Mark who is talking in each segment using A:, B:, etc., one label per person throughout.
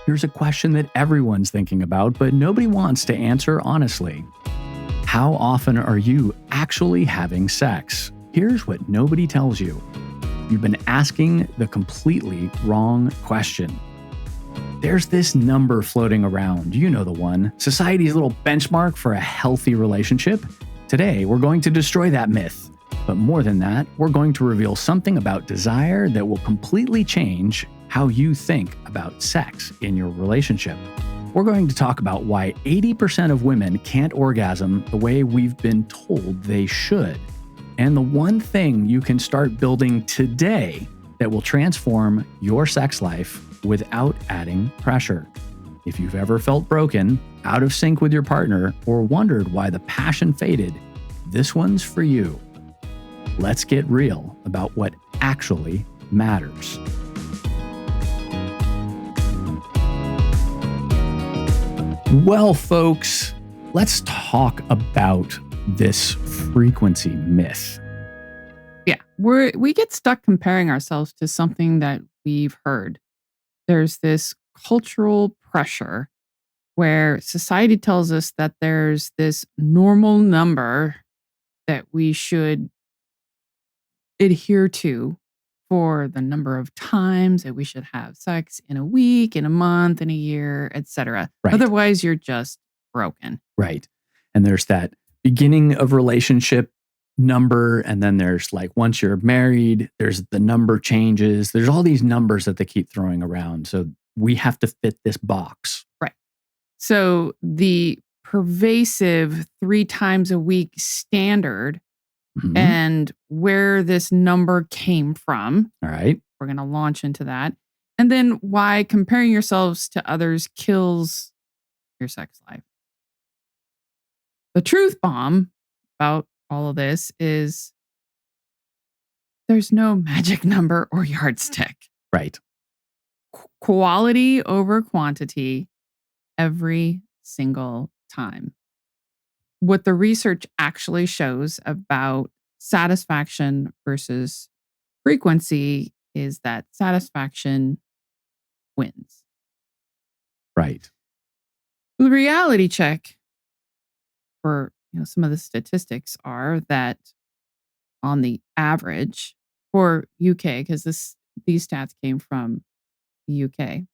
A: Here's a question that everyone's thinking about, but nobody wants to answer honestly. How often are you actually having sex? Here's what nobody tells you. You've been asking the completely wrong question. There's this number floating around. You know the one. Society's little benchmark for a healthy relationship. Today, we're going to destroy that myth. But more than that, we're going to reveal something about desire that will completely change how you think about sex in your relationship. We're going to talk about why 80% of women can't orgasm the way we've been told they should. And the one thing you can start building today that will transform your sex life without adding pressure. If you've ever felt broken, out of sync with your partner, or wondered why the passion faded, this one's for you. Let's get real about what actually matters. Well, folks, let's talk about this frequency myth.
B: Yeah, we get stuck comparing ourselves to something that we've heard. There's this cultural pressure where society tells us that there's this normal number that we should adhere to for the number of times that we should have sex in a week, in a month, in a year, etc.
A: Right.
B: Otherwise, you're just broken.
A: Right. And there's that beginning of relationship number. And then there's like, once you're married, there's the number changes. There's all these numbers that they keep throwing around. So we have to fit this box.
B: Right. So the pervasive 3 times a week standard and where this number came from.
A: All right.
B: We're going to launch into that. And then why comparing yourselves to others kills your sex life. The truth bomb about all of this is there's no magic number or yardstick.
A: Right.
B: Quality over quantity every single time. What the research actually shows about satisfaction versus frequency is that satisfaction wins.
A: Right.
B: The reality check for some of the statistics are that on the average for UK, because these stats came from the UK,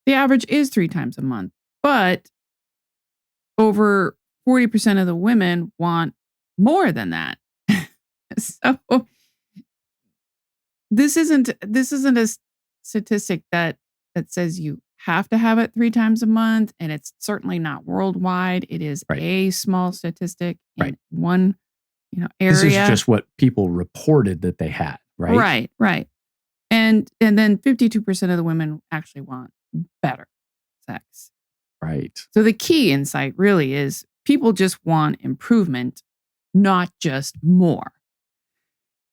B: the average is 3 times a month, but over 40% of the women want more than that. So this isn't a statistic that says you have to have it 3 times a month, and it's certainly not worldwide. It is a small statistic in one area.
A: This is just what people reported that they had, right?
B: Right. And then 52% of the women actually want better sex.
A: Right.
B: So the key insight really is people just want improvement, not just more.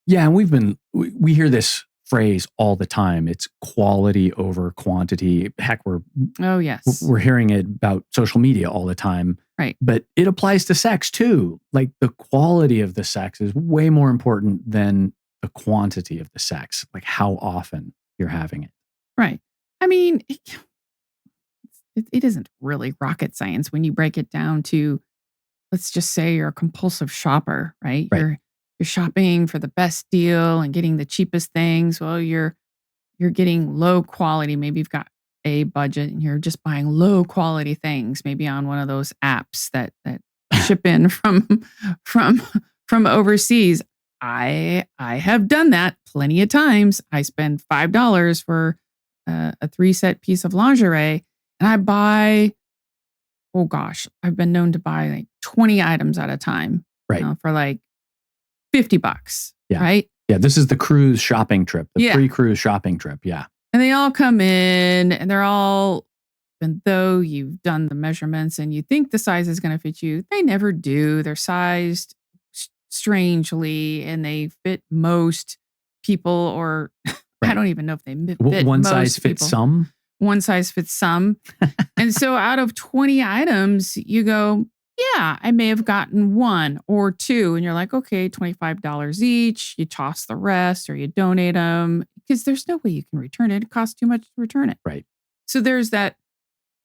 A: Yeah, and we hear this phrase all the time. It's quality over quantity. Heck, we're hearing it about social media all the time.
B: Right.
A: But it applies to sex too. Like the quality of the sex is way more important than the quantity of the sex, like how often you're having it.
B: Right. I mean, it isn't really rocket science when you break it down to, let's just say you're a compulsive shopper, right? You're shopping for the best deal and getting the cheapest things. Well, you're getting low quality. Maybe you've got a budget and you're just buying low quality things, maybe on one of those apps that ship in from overseas. I have done that plenty of times. I spend $5 for a 3-set piece of lingerie, and I buy, I've been known to buy like 20 items at a time, for like $50, right?
A: Yeah, this is the cruise shopping trip, the pre-cruise shopping trip, yeah.
B: And they all come in, and they're all, even though you've done the measurements and you think the size is going to fit you, they never do. They're sized strangely, and they fit most people, or I don't even know if they fit
A: one
B: most
A: size fits
B: people.
A: some.
B: One size fits some. And so out of 20 items, you go, yeah, I may have gotten 1 or 2. And you're like, okay, $25 each. You toss the rest or you donate them because there's no way you can return it. It costs too much to return it.
A: Right.
B: So there's that,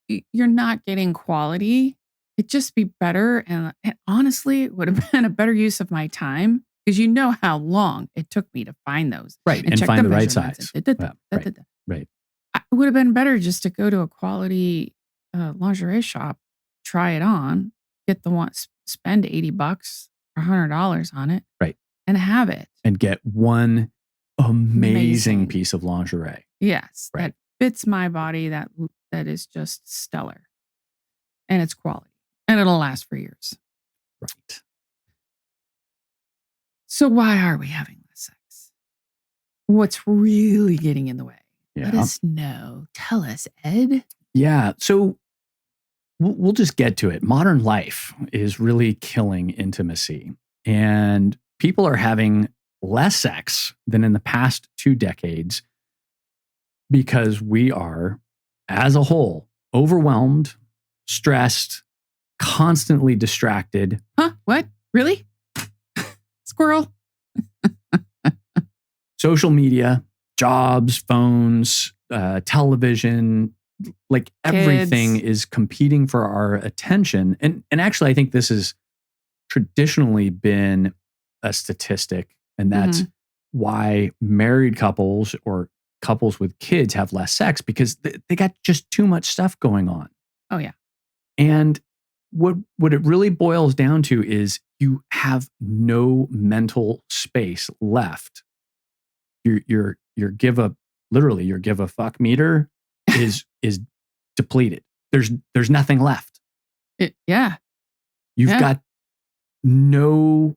B: you're not getting quality. It'd just be better. And honestly, it would have been a better use of my time because you know how long it took me to find those.
A: Right. And
B: check
A: find the right
B: measurements
A: size. Right.
B: It would have been better just to go to a quality lingerie shop, try it on, get the one, spend $80 or $100 on it.
A: Right.
B: And have it.
A: And get one amazing piece of lingerie.
B: Yes.
A: Right.
B: That fits my body, that is just stellar. And it's quality. And it'll last for years.
A: Right.
B: So why are we having less sex? What's really getting in the way?
A: Yeah.
B: Let us know. Tell us, Ed.
A: Yeah. So we'll just get to it. Modern life is really killing intimacy. And people are having less sex than in the past 2 decades because we are, as a whole, overwhelmed, stressed, constantly distracted.
B: Huh? What? Really? Squirrel.
A: Social media, jobs, phones, television, like everything is competing for our attention. And actually, I think this has traditionally been a statistic, and that's why married couples or couples with kids have less sex because they got just too much stuff going on.
B: Oh, yeah.
A: And what it really boils down to is you have no mental space left. Your give a fuck meter is depleted. There's nothing left.
B: Yeah.
A: You've got no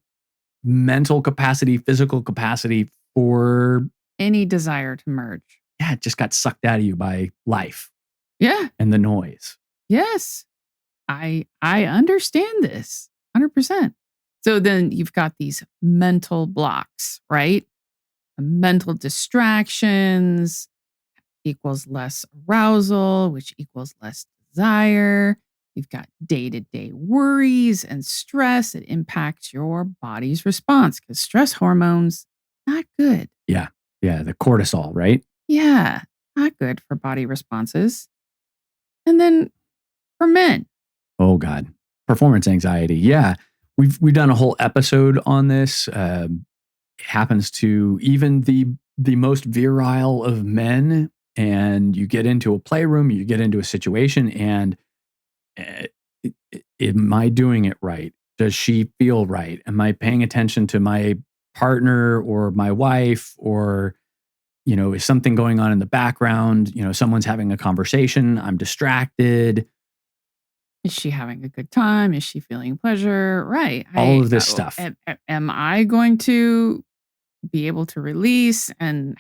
A: mental capacity, physical capacity for
B: any desire to merge.
A: Yeah, it just got sucked out of you by life.
B: Yeah.
A: And the noise.
B: Yes. I understand this 100%. So then you've got these mental blocks, right? Mental distractions equals less arousal, which equals less desire. You've got day-to-day worries and stress. It impacts your body's response because stress hormones, not good.
A: Yeah. Yeah. The cortisol, right?
B: Yeah. Not good for body responses. And then for men.
A: Oh, God. Performance anxiety. Yeah. We've done a whole episode on this. It happens to even the most virile of men. And you get into a playroom, you get into a situation, and am I doing it right? Does she feel right? Am I paying attention to my partner or my wife? Or, is something going on in the background? Someone's having a conversation. I'm distracted.
B: Is she having a good time? Is she feeling pleasure? Right.
A: All of this stuff.
B: Am I going to be able to release? And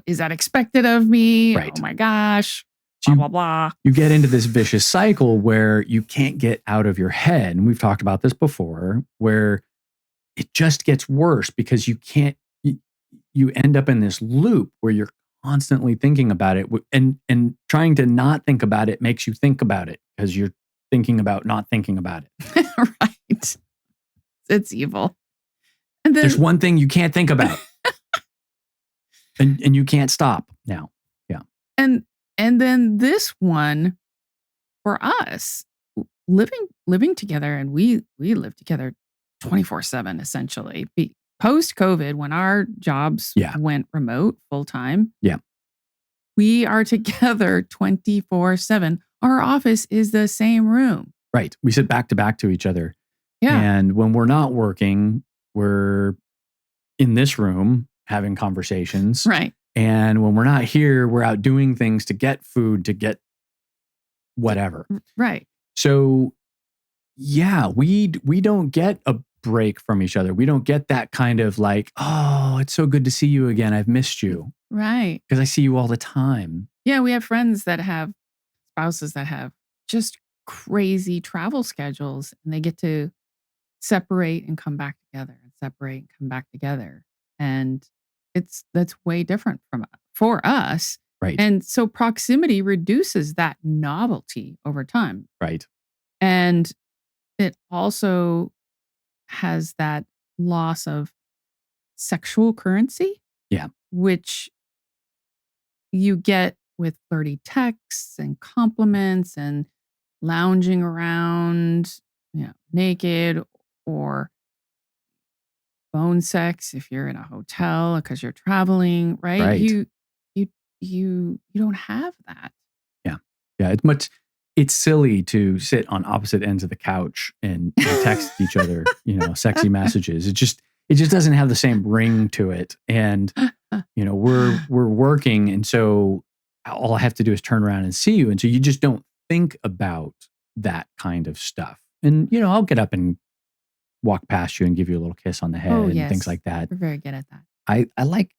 B: is that expected of me?
A: Right.
B: Oh my gosh. Blah, blah, blah.
A: You get into this vicious cycle where you can't get out of your head. And we've talked about this before, where it just gets worse because you end up in this loop where you're constantly thinking about it, and trying to not think about it makes you think about it because you're thinking about not thinking about it.
B: Right. It's evil. And then,
A: there's one thing you can't think about. and you can't stop now. Yeah.
B: And then this one for us, living together, and we live together 24/7 essentially. Post COVID, when our jobs went remote full time, we are together 24/7. Our office is the same room.
A: Right. We sit back to back to each other.
B: Yeah.
A: And when we're not working, we're in this room having conversations.
B: Right.
A: And when we're not here, we're out doing things to get food, to get whatever.
B: Right.
A: So, yeah, we don't get a break from each other. We don't get that kind of like, oh, it's so good to see you again. I've missed you.
B: Right.
A: Because I see you all the time.
B: Yeah, we have friends that have spouses that have just crazy travel schedules, and they get to separate and come back together, and separate and come back together. And that's way different for us.
A: Right.
B: And so proximity reduces that novelty over time.
A: Right.
B: And it also has that loss of sexual currency.
A: Yeah.
B: Which you get with flirty texts and compliments and lounging around, naked, or phone sex if you're in a hotel because you're traveling, right?
A: Right.
B: You don't have that.
A: Yeah. Yeah. It's silly to sit on opposite ends of the couch and text each other, sexy messages. It just doesn't have the same ring to it. And, we're working. And so all I have to do is turn around and see you. And so you just don't think about that kind of stuff. And, I'll get up and walk past you and give you a little kiss on the head and things like that.
B: You're very good at that.
A: I like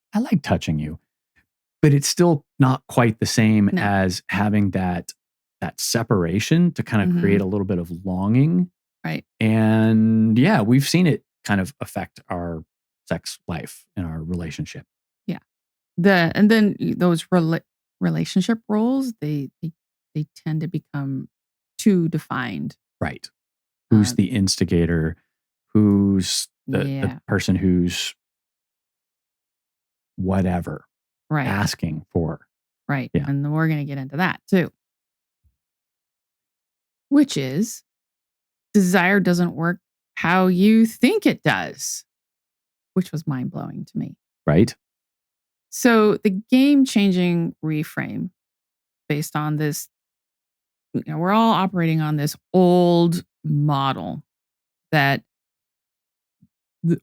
A: touching you, but it's still not quite the same as having that separation to kind of create a little bit of longing.
B: Right.
A: And yeah, we've seen it kind of affect our sex life and our relationship.
B: Yeah. And then those relationship roles, they tend to become too defined.
A: Right. Who's the instigator? Who's the person who's whatever asking for?
B: Right.
A: Yeah.
B: And we're going to get into that too. Which is, desire doesn't work how you think it does, which was mind-blowing to me.
A: Right.
B: So the game-changing reframe based on this, we're all operating on this old model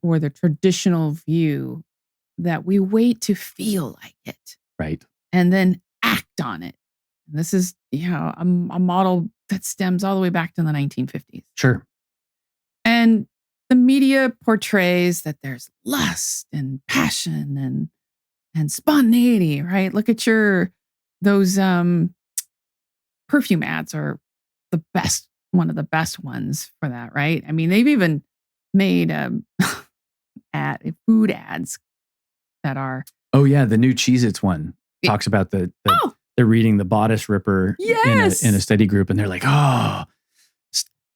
B: or the traditional view that we wait to feel like it.
A: Right.
B: And then act on it. And this is, a model that stems all the way back to the 1950s.
A: Sure.
B: And the media portrays that there's lust and passion and spontaneity, right? Look at those perfume ads are one of the best ones for that, right? I mean, they've even made food ads that are.
A: Oh yeah, the new Cheez-Its one talks about they're reading the Bodice Ripper in a study group, and they're like, "Oh,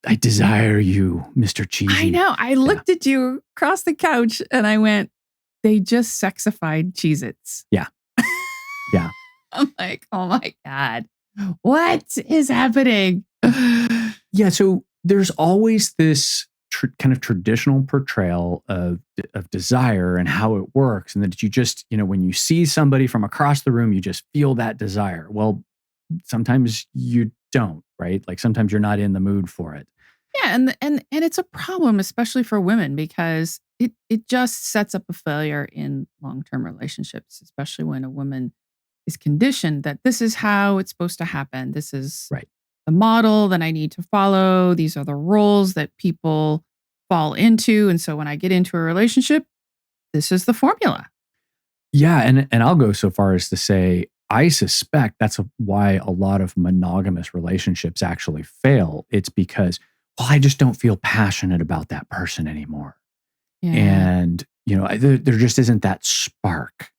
A: I desire you, Mr. Cheesy."
B: I know. I looked at you across the couch, and I went, "They just sexified Cheez-Its."
A: Yeah, yeah.
B: I'm like, "Oh my God, what is happening?"
A: Yeah. So there's always this kind of traditional portrayal of desire and how it works. And that you just, when you see somebody from across the room, you just feel that desire. Well, sometimes you don't, right? Like sometimes you're not in the mood for it.
B: Yeah. And it's a problem, especially for women, because it just sets up a failure in long-term relationships, especially when a woman is conditioned that this is how it's supposed to happen. This is the model that I need to follow. These are the roles that people fall into. And so when I get into a relationship, this is the formula.
A: Yeah. And I'll go so far as to say, I suspect that's why a lot of monogamous relationships actually fail. It's because, well, I just don't feel passionate about that person anymore. Yeah. And, there just isn't that spark.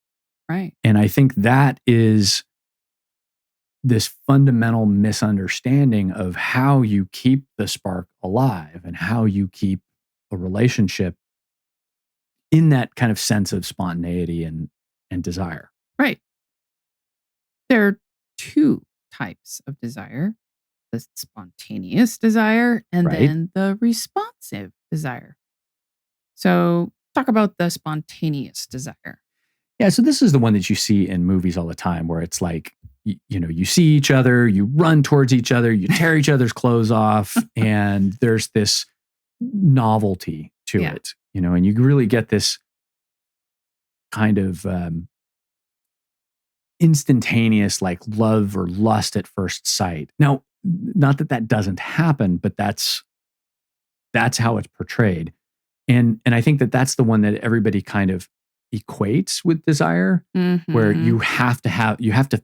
B: Right.
A: And I think that is this fundamental misunderstanding of how you keep the spark alive and how you keep a relationship in that kind of sense of spontaneity and desire.
B: Right. There are two types of desire: the spontaneous desire and then the responsive desire. So talk about the spontaneous desire.
A: Yeah. So this is the one that you see in movies all the time where it's like, you see each other, you run towards each other, you tear each other's clothes off, and there's this novelty to it, and you really get this kind of instantaneous, like love or lust at first sight. Now, not that doesn't happen, but that's how it's portrayed. And I think that's the one that everybody kind of equates with desire, where you have to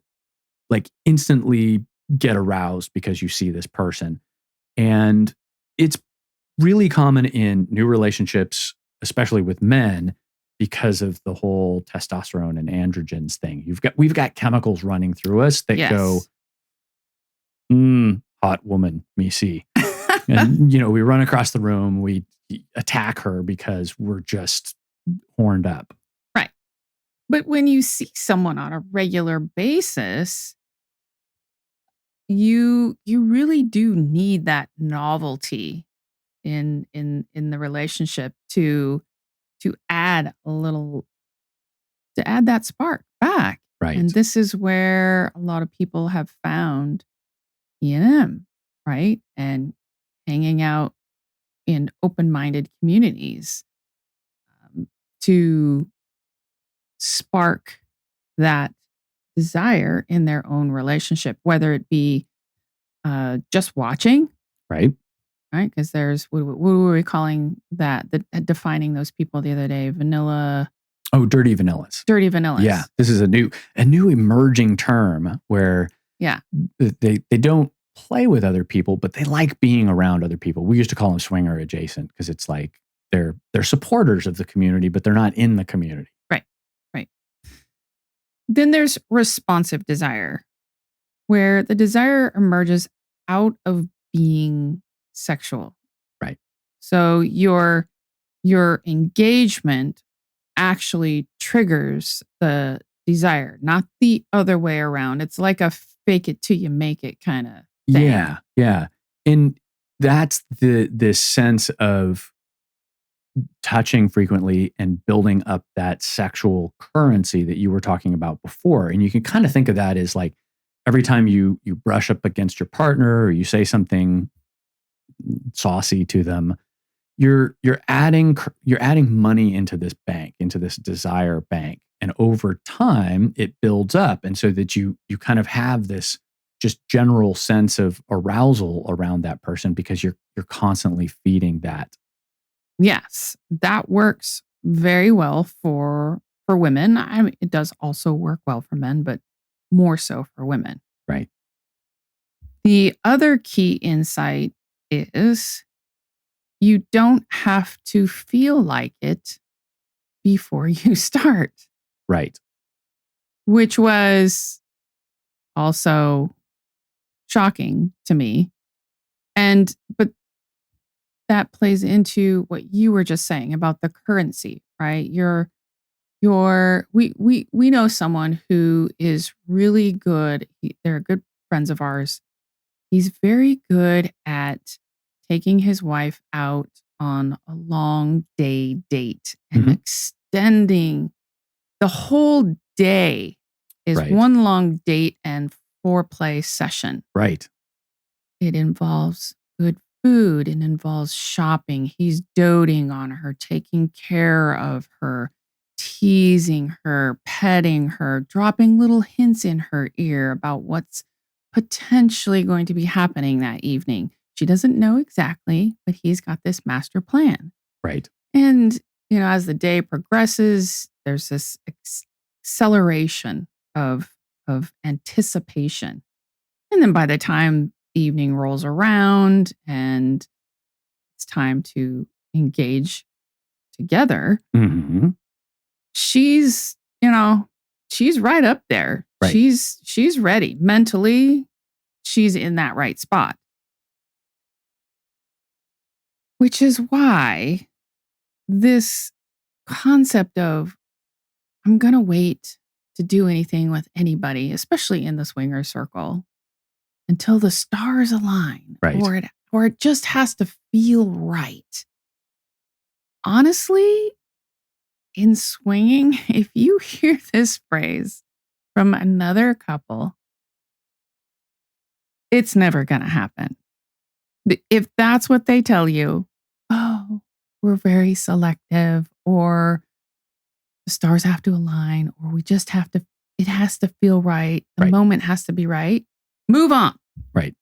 A: like instantly get aroused because you see this person. And it's really common in new relationships, especially with men, because of the whole testosterone and androgens thing. We've got chemicals running through us that go, hot woman, me see. And, we run across the room, we attack her because we're just horned up.
B: Right. But when you see someone on a regular basis, you really do need that novelty in the relationship to add a little to add that spark back. And
A: Right.
B: this is where a lot of people have found E&M, right? And hanging out in open-minded communities to spark that desire in their own relationship, whether it be just watching,
A: Right.
B: right? Because there's what were we calling that? Defining those people the other day, vanilla,
A: Oh, dirty vanillas.
B: dirty vanillas.
A: Yeah. This is a new emerging term where
B: Yeah.
A: they don't play with other people, but they like being around other people. We used to call them swinger adjacent because it's like they're supporters of the community, but they're not in the community.
B: Right. Right. Then there's responsive desire, where the desire emerges out of being sexual.
A: Right.
B: So your engagement actually triggers the desire, not the other way around. It's like a fake it till you make it kind of thing.
A: Yeah. Yeah. And that's this sense of touching frequently and building up that sexual currency that you were talking about before. And you can kind of think of that as like every time you brush up against your partner or you say something saucy to them, you're adding money into this bank, into this desire bank. And over time it builds up. And so that you kind of have this just general sense of arousal around that person because you're constantly feeding that.
B: Yes, that works very well for women. I mean, it does also work well for men, but more so for women.
A: Right.
B: The other key insight is you don't have to feel like it before you start,
A: Right.
B: which was also shocking to me. But that plays into what you were just saying about the currency, right? We know someone who is really good. They're good friends of ours. He's very good at taking his wife out on a long day date and extending the whole day is
A: Right.
B: one long date and foreplay session.
A: Right.
B: It involves good food. It involves shopping. He's doting on her, taking care of her, teasing her, petting her, dropping little hints in her ear about what's potentially going to be happening that evening. She doesn't know exactly, but he's got this master plan.
A: Right.
B: And, as the day progresses, there's this acceleration of anticipation. And then by the time evening rolls around and it's time to engage together, she's right up there.
A: Right.
B: She's ready. Mentally, she's in that right spot. Which is why this concept of I'm going to wait to do anything with anybody, especially in the swinger circle, until the stars align,
A: right.
B: or it just has to feel right. Honestly, in swinging, if you hear this phrase from another couple, it's never going to happen. If that's what they tell you, oh, we're very selective, or the stars have to align, or we just have to, it has to feel right. The moment has to be right. Move on.
A: Right.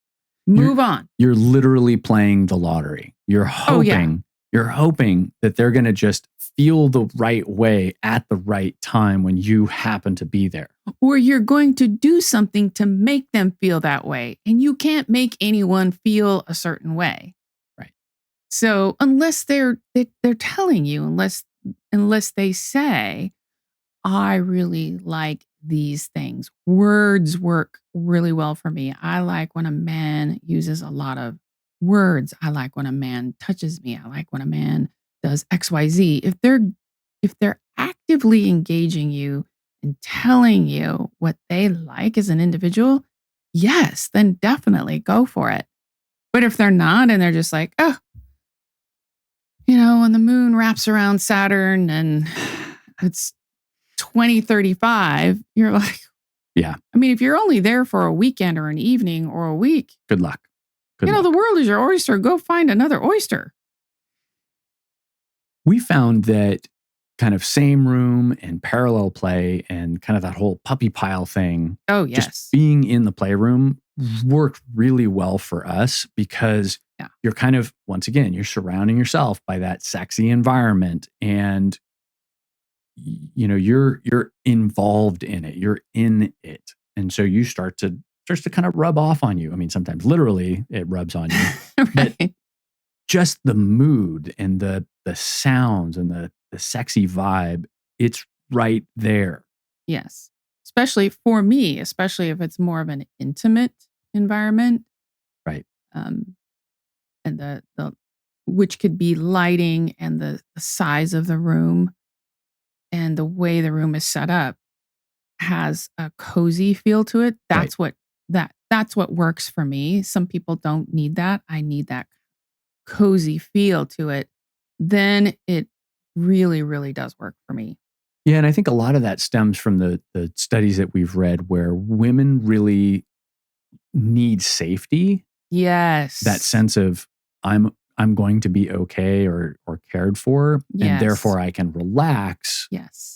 B: Move on.
A: You're literally playing the lottery. You're hoping, you're hoping that they're going to just feel the right way at the right time when you happen to be there.
B: Or you're going to do something to make them feel that way. And you can't make anyone feel a certain way.
A: Right.
B: So unless they're telling you, unless they say, I really like these things. Words work really well for me. I like when a man uses a lot of words. I like when a man touches me. I like when a man does XYZ. If they're actively engaging you and telling you what they like as an individual, yes, then definitely go for it. But if they're not and they're just like, oh, when the moon wraps around Saturn and it's 2035, you're like,
A: yeah.
B: I mean, if you're only there for a weekend or an evening or a week,
A: good luck. Good luck.
B: The world is your oyster. Go find another oyster.
A: We found that kind of same room and parallel play and kind of that whole puppy pile thing.
B: Oh, yes.
A: Just being in the playroom worked really well for us because you're kind of, once again, you're surrounding yourself by that sexy environment and you're involved in it. You're in it. And so you starts to kind of rub off on you. I mean, sometimes literally it rubs on you.
B: Right.
A: But just the mood and the sounds and the sexy vibe, it's right there.
B: Yes. Especially for me, especially if it's more of an intimate environment.
A: Right.
B: And the which could be lighting and the size of the room and the way the room is set up has a cozy feel to it. That's what works for me. Some people don't need that. I need that cozy feel to it. Then it really, really does work for me.
A: Yeah, and I think a lot of that stems from the studies that we've read where women really need safety.
B: Yes.
A: That sense of I'm going to be okay or cared for, and therefore I can relax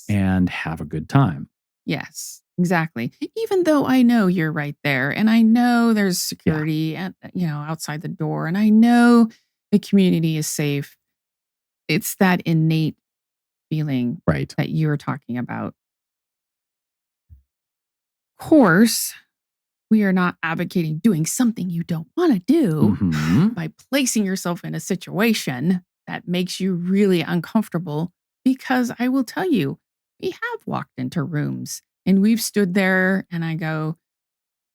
A: and have a good time.
B: Yes, exactly. Even though I know you're right there and I know there's security at, outside the door and I know the community is safe. It's that innate feeling that you're talking about. Of course, we are not advocating doing something you don't want to do by placing yourself in a situation that makes you really uncomfortable. Because I will tell you, we have walked into rooms and we've stood there and I go,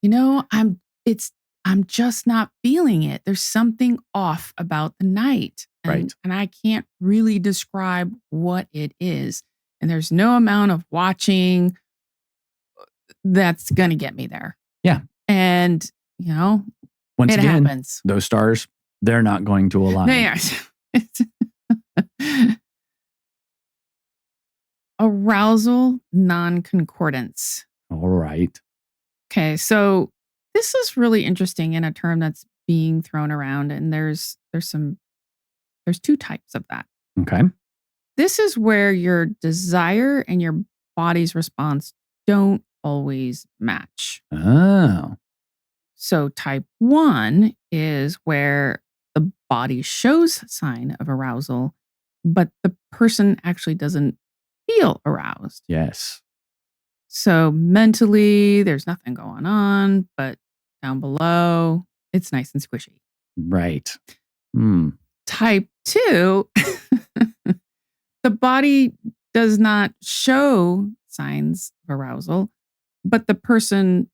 B: I'm just not feeling it. There's something off about the night. And I can't really describe what it is. And there's no amount of watching that's going to get me there.
A: Yeah.
B: And,
A: once again,
B: happens.
A: Those stars, they're not going to align.
B: They are. Arousal, non-concordance.
A: All right.
B: Okay, so this is really interesting in a term that's being thrown around, and there's two types of that.
A: Okay.
B: This is where your desire and your body's response don't always match.
A: Oh.
B: So type 1 is where the body shows sign of arousal, but the person actually doesn't feel aroused.
A: Yes.
B: So mentally, there's nothing going on, but down below, it's nice and squishy.
A: Right.
B: Type 2, the body does not show signs of arousal, but the person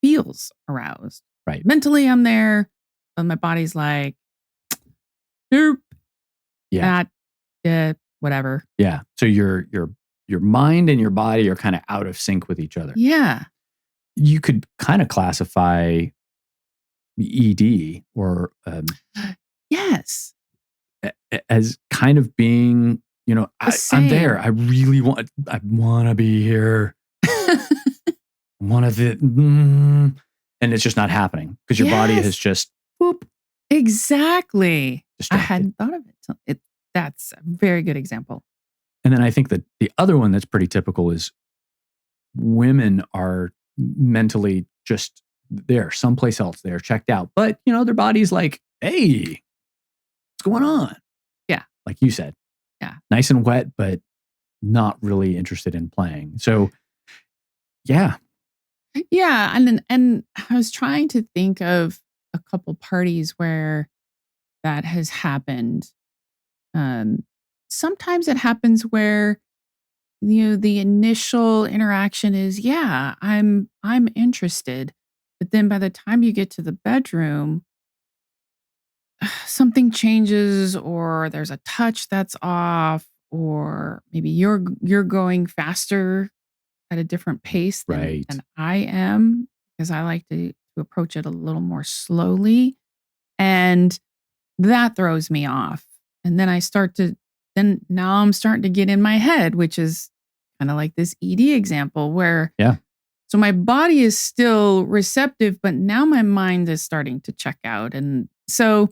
B: feels aroused.
A: Right.
B: Mentally, I'm there, but my body's like, nope.
A: Yeah.
B: Not whatever.
A: Yeah. So your mind and your body are kind of out of sync with each other.
B: Yeah.
A: You could kind of classify ED or
B: yes,
A: as kind of being, I'm there. I really want to be here. One of it, and it's just not happening because your body has just whoop.
B: Exactly.
A: Distracted.
B: I hadn't thought of it. That's a very good example.
A: And then I think that the other one that's pretty typical is women are mentally just there, someplace else. They're checked out, but their body's like, "Hey, what's going on?"
B: Yeah,
A: like you said.
B: Yeah,
A: nice and wet, but not really interested in playing. So, yeah.
B: Yeah, and I was trying to think of a couple parties where that has happened. Sometimes it happens where the initial interaction is, yeah, I'm interested, but then by the time you get to the bedroom, something changes, or there's a touch that's off, or maybe you're going faster at a different pace than I am, because I like to to approach it a little more slowly. And that throws me off. And then now I'm starting to get in my head, which is kind of like this ED example where, so my body is still receptive, but now my mind is starting to check out. And so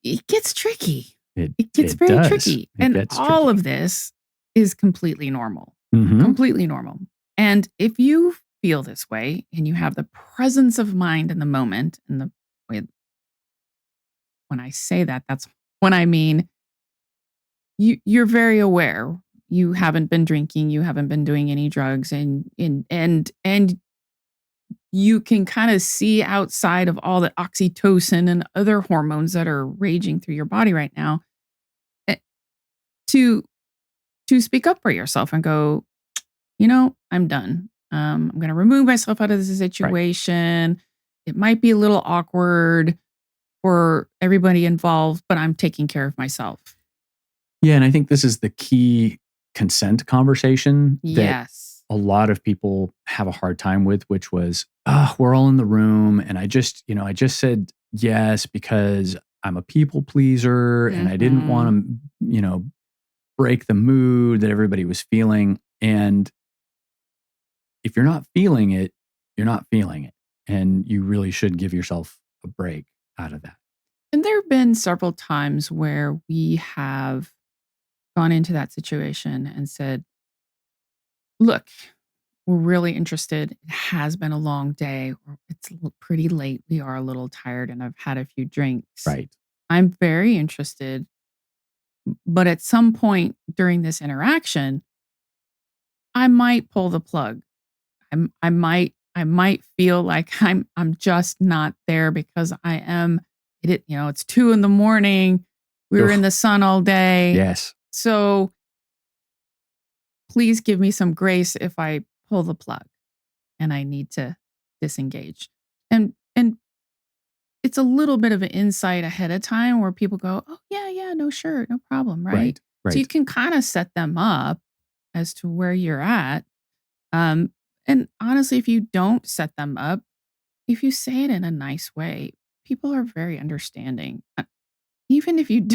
B: it gets tricky. It gets very tricky. And all of this is completely normal. Completely normal. And if you feel this way and you have the presence of mind in the moment, and the way when I say that, that's when I mean you're very aware. You haven't been drinking, you haven't been doing any drugs, and you can kind of see outside of all the oxytocin and other hormones that are raging through your body right now, to speak up for yourself and go, I'm done. I'm going to remove myself out of this situation. Right. It might be a little awkward for everybody involved, but I'm taking care of myself.
A: Yeah, and I think this is the key consent conversation that a lot of people have a hard time with, which was, we're all in the room, and I just said yes because I'm a people pleaser, and I didn't want to, break the mood that everybody was feeling. And if you're not feeling it, you're not feeling it. And you really should give yourself a break out of that.
B: And there have been several times where we have gone into that situation and said, look, we're really interested. It has been a long day. It's pretty late. We are a little tired and I've had a few drinks.
A: Right.
B: I'm very interested. But at some point during this interaction, I might pull the plug. I might feel like I'm just not there because I am. It's 2 a.m. We were in the sun all day.
A: Yes.
B: So please give me some grace if I pull the plug and I need to disengage. And it's a little bit of an insight ahead of time where people go, oh, yeah, no, sure, no problem, right? So you can kind of set them up as to where you're at. And honestly, if you don't set them up, if you say it in a nice way, people are very understanding. Even if you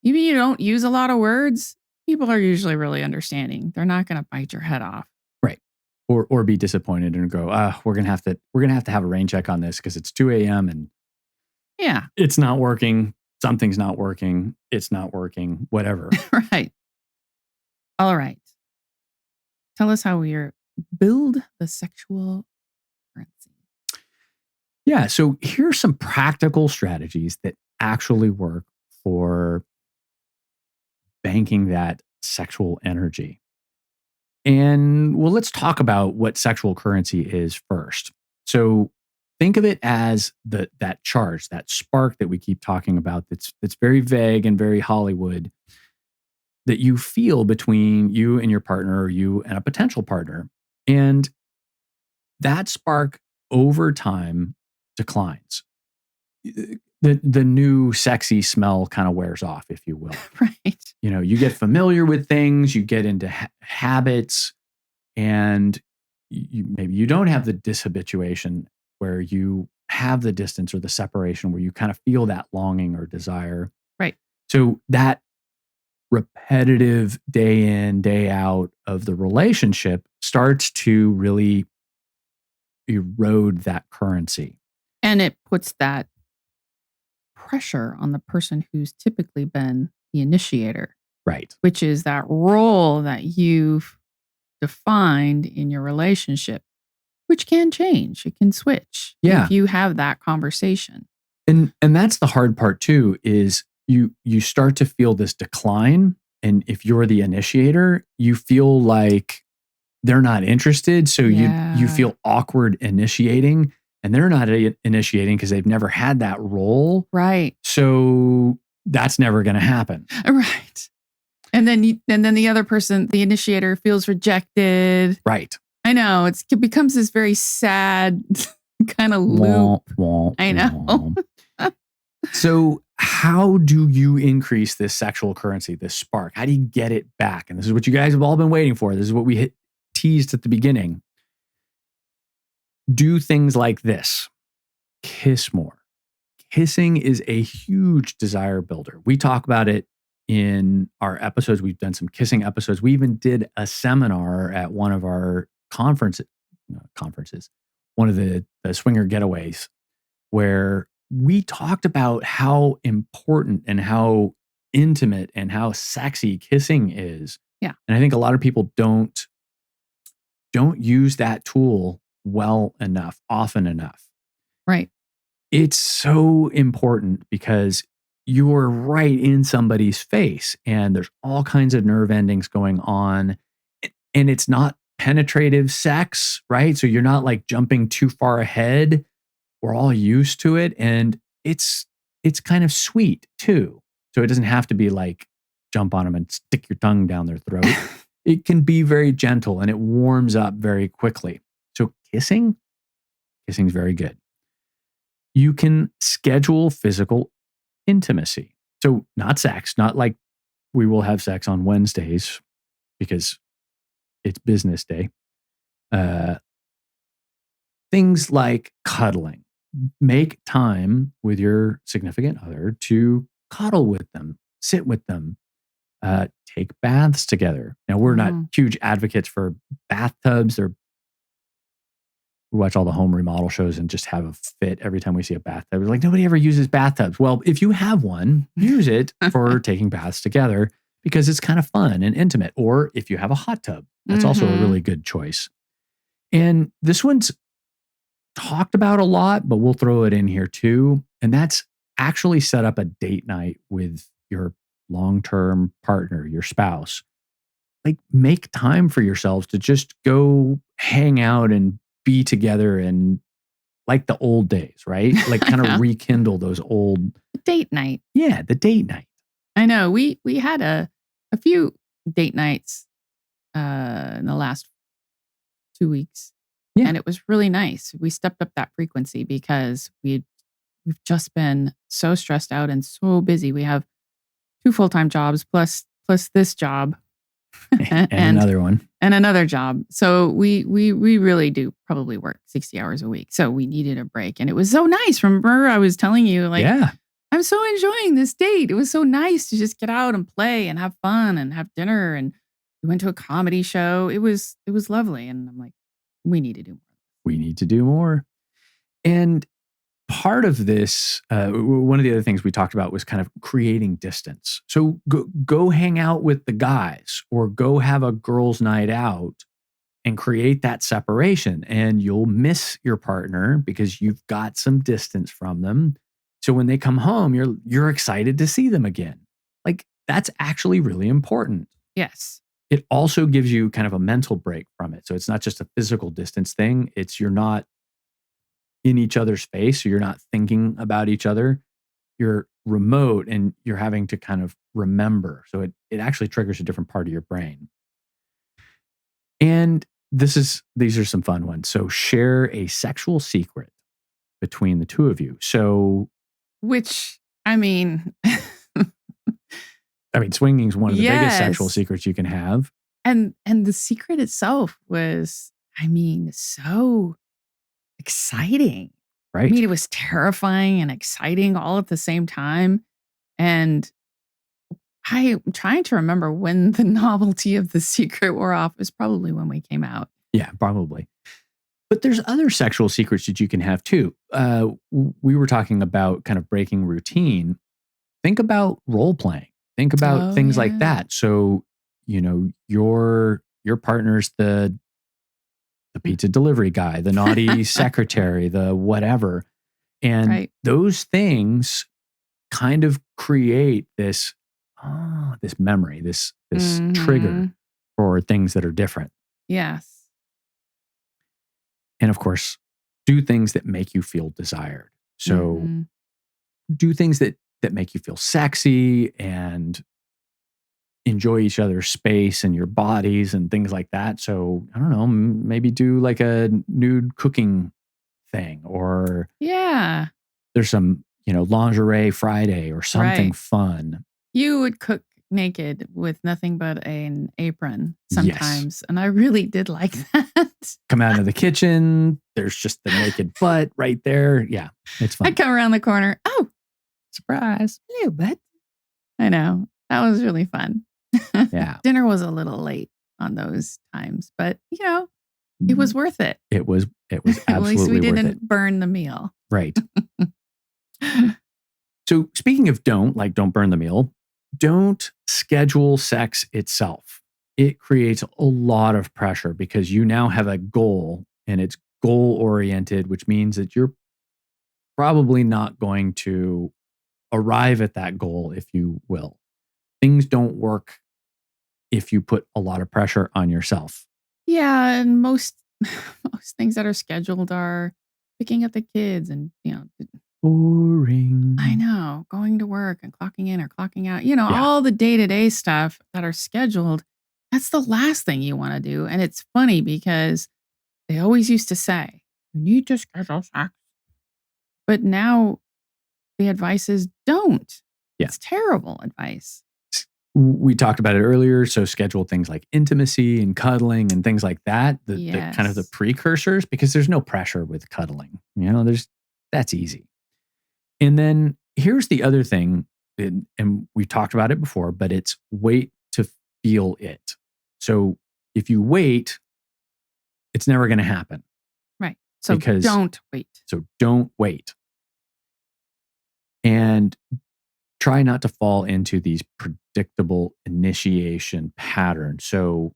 B: don't use a lot of words, people are usually really understanding. They're not going to bite your head off.
A: Right. Or be disappointed and go, we're going to have to have a rain check on this because it's 2 a.m. and it's not working. Something's not working. It's not working. Whatever.
B: Right. All right. Tell us how we build the sexual currency.
A: Yeah. So here's some practical strategies that actually work for banking that sexual energy. And let's talk about what sexual currency is first. So think of it as that charge, that spark that we keep talking about that's very vague and very Hollywood that you feel between you and your partner or you and a potential partner. And that spark over time declines. The new sexy smell kind of wears off, if you will.
B: Right.
A: You get familiar with things, you get into habits, and maybe you don't have the dishabituation where you have the distance or the separation where you kind of feel that longing or desire.
B: Right.
A: So that repetitive day in, day out of the relationship starts to really erode that currency.
B: And it puts that pressure on the person who's typically been the initiator.
A: Right.
B: Which is that role that you've defined in your relationship, which can change. It can switch if you have that conversation.
A: And that's the hard part too, is you start to feel this decline. And if you're the initiator, you feel like they're not interested. So you feel awkward initiating, and they're not initiating because they've never had that role.
B: Right.
A: So that's never going to happen.
B: Right. And then the other person, the initiator, feels rejected.
A: Right.
B: I know. It becomes this very sad kind of loop. I know.
A: So how do you increase this sexual currency, this spark? How do you get it back? And this is what you guys have all been waiting for. This is what we teased at the beginning. Do things like this. Kiss more. Kissing is a huge desire builder. We talk about it in our episodes. We've done some kissing episodes. We even did a seminar at one of our conferences, one of the swinger getaways, where we talked about how important and how intimate and how sexy kissing is.
B: Yeah.
A: And I think a lot of people don't use that tool well enough, often enough.
B: Right.
A: It's so important because you're right in somebody's face and there's all kinds of nerve endings going on. And it's not penetrative sex, right? So you're not like jumping too far ahead. We're all used to it. And it's kind of sweet too. So it doesn't have to be like jump on them and stick your tongue down their throat. It can be very gentle and it warms up very quickly. So kissing's very good. You can schedule physical intimacy. So not sex, not like we will have sex on Wednesdays because it's business day. Things like cuddling. Make time with your significant other to cuddle with them, sit with them, take baths together. Now, we're not huge advocates for bathtubs. We watch all the home remodel shows and just have a fit every time we see a bathtub. We're like, nobody ever uses bathtubs. Well, if you have one, use it for taking baths together because it's kind of fun and intimate. Or if you have a hot tub, that's also a really good choice. And this one's talked about a lot, but we'll throw it in here too. And that's actually set up a date night with your long-term partner, your spouse. Like, make time for yourselves to just go hang out and be together and like the old days, right? Like kind of rekindle those old
B: date night.
A: Yeah, the date night.
B: I know. We had a few date nights in the last 2 weeks. Yeah. And it was really nice. We stepped up that frequency because we've just been so stressed out and so busy. We have 2 full-time jobs plus this job.
A: and another one.
B: And another job. So we really do probably work 60 hours a week. So we needed a break. And it was so nice. Remember, I was telling you, like, I'm so enjoying this date. It was so nice to just get out and play and have fun and have dinner. And we went to a comedy show. It was lovely. And I'm like, we need to do more.
A: We need to do more. And part of this, one of the other things we talked about was kind of creating distance. So go hang out with the guys or go have a girls' night out and create that separation. And you'll miss your partner because you've got some distance from them. So when they come home, you're excited to see them again. Like, that's actually really important.
B: Yes.
A: It also gives you kind of a mental break from it. So it's not just a physical distance thing. It's you're not in each other's face. So you're not thinking about each other. You're remote and you're having to kind of remember. So it actually triggers a different part of your brain. And these are some fun ones. So share a sexual secret between the two of you. So,
B: which, I mean,
A: swinging is one of the biggest sexual secrets you can have.
B: And the secret itself was, so exciting.
A: Right.
B: It was terrifying and exciting all at the same time. And I'm trying to remember when the novelty of the secret wore off. It was probably when we came out.
A: Yeah, probably. But there's other sexual secrets that you can have too. We were talking about kind of breaking routine. Think about role playing. Think about things like that. So, your partner's the pizza delivery guy, the naughty secretary, the whatever. And those things kind of create this memory, this trigger for things that are different.
B: Yes.
A: And of course, do things that make you feel desired. So do things that make you feel sexy and enjoy each other's space and your bodies and things like that. So, I don't know, maybe do like a nude cooking thing or there's some, lingerie Friday or something fun.
B: You would cook naked with nothing but an apron sometimes. And I really did like that.
A: Come out of the kitchen. There's just the naked butt right there. Yeah, it's fun.
B: I'd come around the corner. Oh,
A: surprise.
B: Hello, butt. I know. That was really fun.
A: Yeah.
B: Dinner was a little late on those times, but it was worth it.
A: It was absolutely
B: At least we
A: worth it.
B: didn't burn the meal.
A: Right. So speaking of don't burn the meal, don't schedule sex itself. It creates a lot of pressure because you now have a goal and it's goal oriented, which means that you're probably not going to arrive at that goal, if you will. Things don't work if you put a lot of pressure on yourself.
B: Yeah, and most things that are scheduled are picking up the kids and
A: boring.
B: I know, going to work and clocking in or clocking out. All the day-to-day stuff that are scheduled. That's the last thing you want to do. And it's funny because they always used to say, you need to schedule sex. But now the advice is don't.
A: Yeah.
B: It's terrible advice.
A: We talked about it earlier. So schedule things like intimacy and cuddling and things like that. The kind of the precursors, because there's no pressure with cuddling. That's easy. And then here's the other thing, and we talked about it before, but it's wait to feel it. So if you wait, it's never going to happen.
B: Right. So don't wait.
A: So don't wait. And try not to fall into these predictable initiation patterns. So,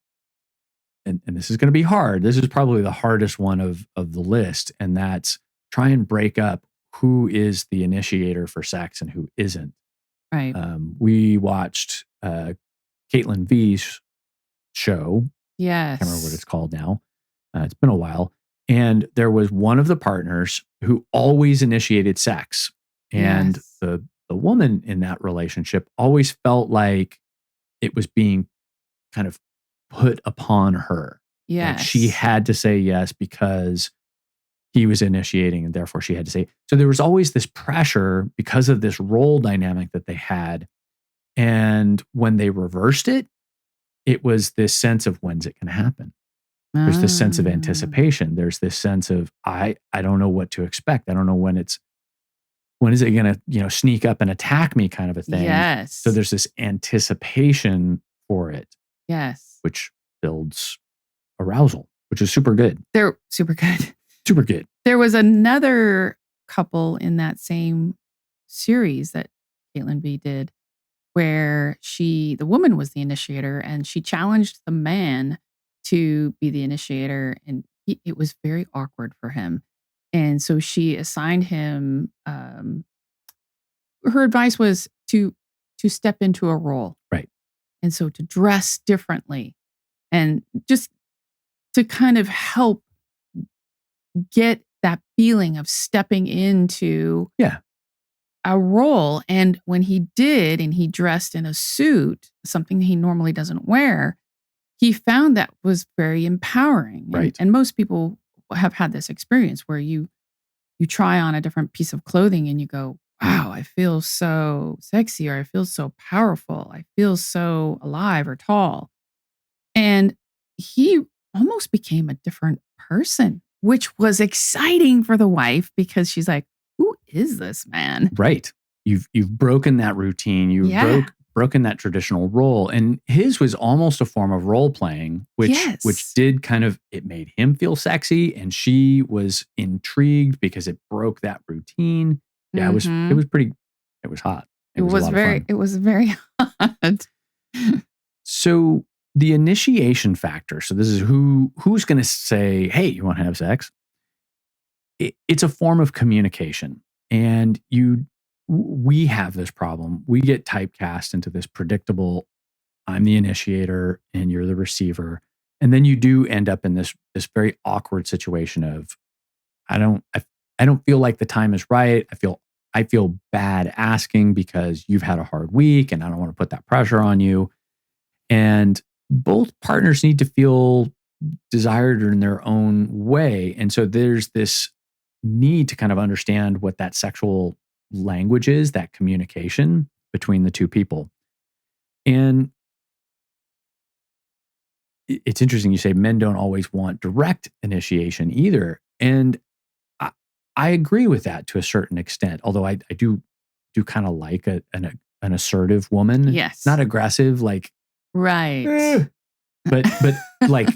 A: and this is going to be hard. This is probably the hardest one of the list. And that's try and break up who is the initiator for sex and who isn't.
B: Right.
A: We watched Caitlin V's show.
B: Yes.
A: I can't remember what it's called now. It's been a while. And there was one of the partners who always initiated sex. And the woman in that relationship always felt like it was being kind of put upon her.
B: Yes.
A: Like she had to say yes because he was initiating and therefore she had to say. So there was always this pressure because of this role dynamic that they had. And when they reversed it, it was this sense of when's it going to happen? There's this sense of anticipation. There's this sense of, I don't know what to expect. I don't know when is it going to, sneak up and attack me kind of a thing.
B: Yes.
A: So there's this anticipation for it.
B: Yes.
A: Which builds arousal, which is super good.
B: They're super good.
A: Super good.
B: There was another couple in that same series that Caitlin V did where the woman was the initiator and she challenged the man to be the initiator. And it was very awkward for him. And so she assigned him, her advice was to step into a role.
A: Right.
B: And so to dress differently and just to kind of help get that feeling of stepping into a role. And when he did, and he dressed in a suit, something he normally doesn't wear, he found that was very empowering.
A: Right.
B: And most people have had this experience where you try on a different piece of clothing and you go, wow, I feel so sexy, or I feel so powerful. I feel so alive or tall. And he almost became a different person, which was exciting for the wife because she's like, who is this man?
A: Right. You've broken that routine. You've broken that traditional role. And his was almost a form of role playing, which did it made him feel sexy. And she was intrigued because it broke that routine. Yeah, it was hot. It
B: was very hot.
A: So the initiation factor. So this is who's going to say, hey, you want to have sex? It's a form of communication. And we have this problem. We get typecast into this predictable, I'm the initiator and you're the receiver. And then you do end up in this very awkward situation of, I don't feel like the time is right. I feel bad asking because you've had a hard week and I don't want to put that pressure on you. And both partners need to feel desired in their own way. And so there's this need to kind of understand what that sexual language is, that communication between the two people. And it's interesting you say men don't always want direct initiation either. And I agree with that to a certain extent, although I do kind of like an assertive woman.
B: Yes.
A: Not aggressive, like,
B: right.
A: but like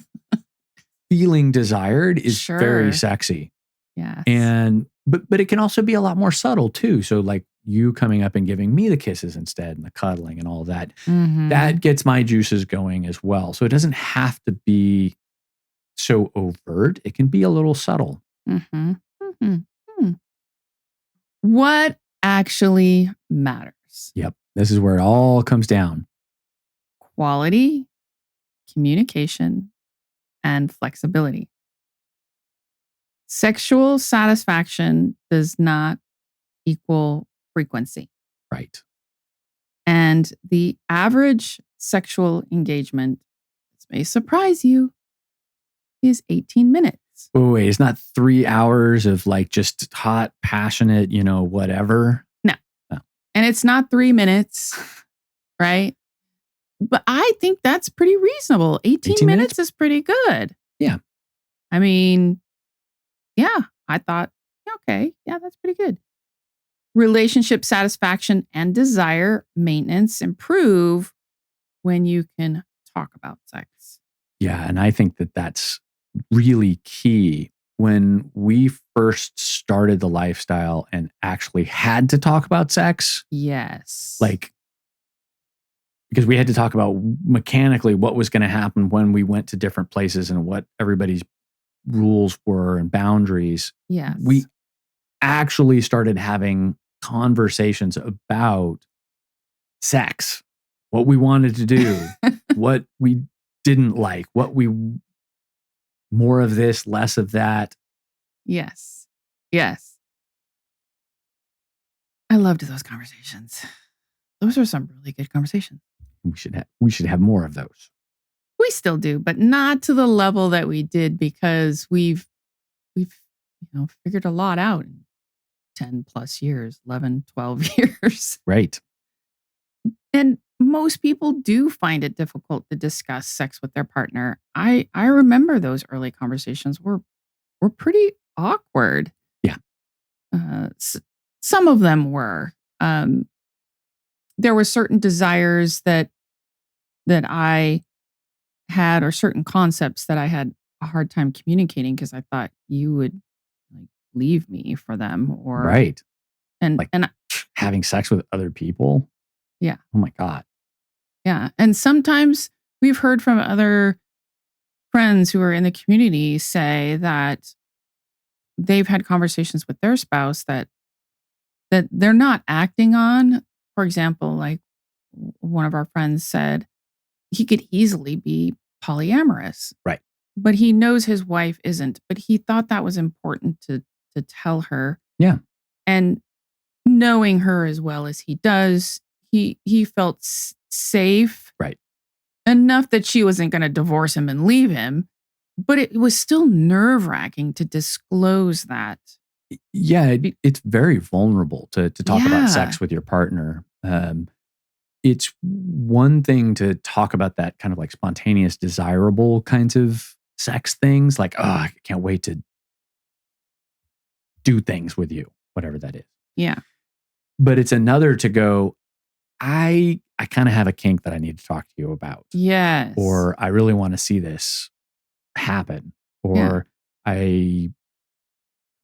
A: feeling desired is very
B: Sure.
A: sexy.
B: Yes.
A: And but it can also be a lot more subtle too. So like you coming up and giving me the kisses instead and the cuddling and all of that,
B: Mhm.
A: that gets my juices going as well. So it doesn't have to be so overt. It can be a little subtle.
B: Mhm. Mhm. Hmm. What actually matters?
A: Yep. This is where it all comes down.
B: Quality, communication, and flexibility. Sexual satisfaction does not equal frequency.
A: Right.
B: And the average sexual engagement, this may surprise you, is 18 minutes.
A: Oh, wait, it's not 3 hours of like just hot, passionate, whatever.
B: No.
A: No.
B: And it's not 3 minutes, right? But I think that's pretty reasonable. 18 minutes is pretty good.
A: Yeah.
B: I mean, yeah, I thought, okay, yeah, that's pretty good. Relationship satisfaction and desire maintenance improve when you can talk about sex.
A: Yeah. And I think that that's really key. When we first started the lifestyle and actually had to talk about sex,
B: Yes.
A: like, because we had to talk about mechanically what was going to happen when we went to different places and what everybody's rules were and boundaries.
B: Yes.
A: We actually started having conversations about sex, what we wanted to do, what we didn't like, more of this, less of that.
B: Yes. Yes. I loved those conversations. Those are some really good conversations.
A: We should have more of those.
B: We still do, but not to the level that we did because we've figured a lot out in 10 plus years, 11, 12 years.
A: Right.
B: And most people do find it difficult to discuss sex with their partner. I remember those early conversations were pretty awkward.
A: Yeah.
B: Some of them were. There were certain desires that I had, or certain concepts that I had a hard time communicating because I thought you would like leave me for them, or
A: Right.
B: and
A: Like
B: and
A: having sex with other people.
B: Yeah.
A: Oh my God.
B: Yeah. And sometimes we've heard from other friends who are in the community say that they've had conversations with their spouse that they're not acting on. For example, like one of our friends said he could easily be polyamorous.
A: Right.
B: But he knows his wife isn't. But he thought that was important to tell her.
A: Yeah.
B: And knowing her as well as he does, he felt safe.
A: Right.
B: Enough that she wasn't going to divorce him and leave him. But it was still nerve-wracking to disclose that.
A: Yeah, it's very vulnerable to talk about
B: Yeah.
A: sex with your partner. It's one thing to talk about that kind of like spontaneous, desirable kinds of sex things, like, oh, I can't wait to do things with you, whatever that is.
B: Yeah.
A: But it's another to go, I kind of have a kink that I need to talk to you about.
B: Yes.
A: Or I really want to see this happen. Or who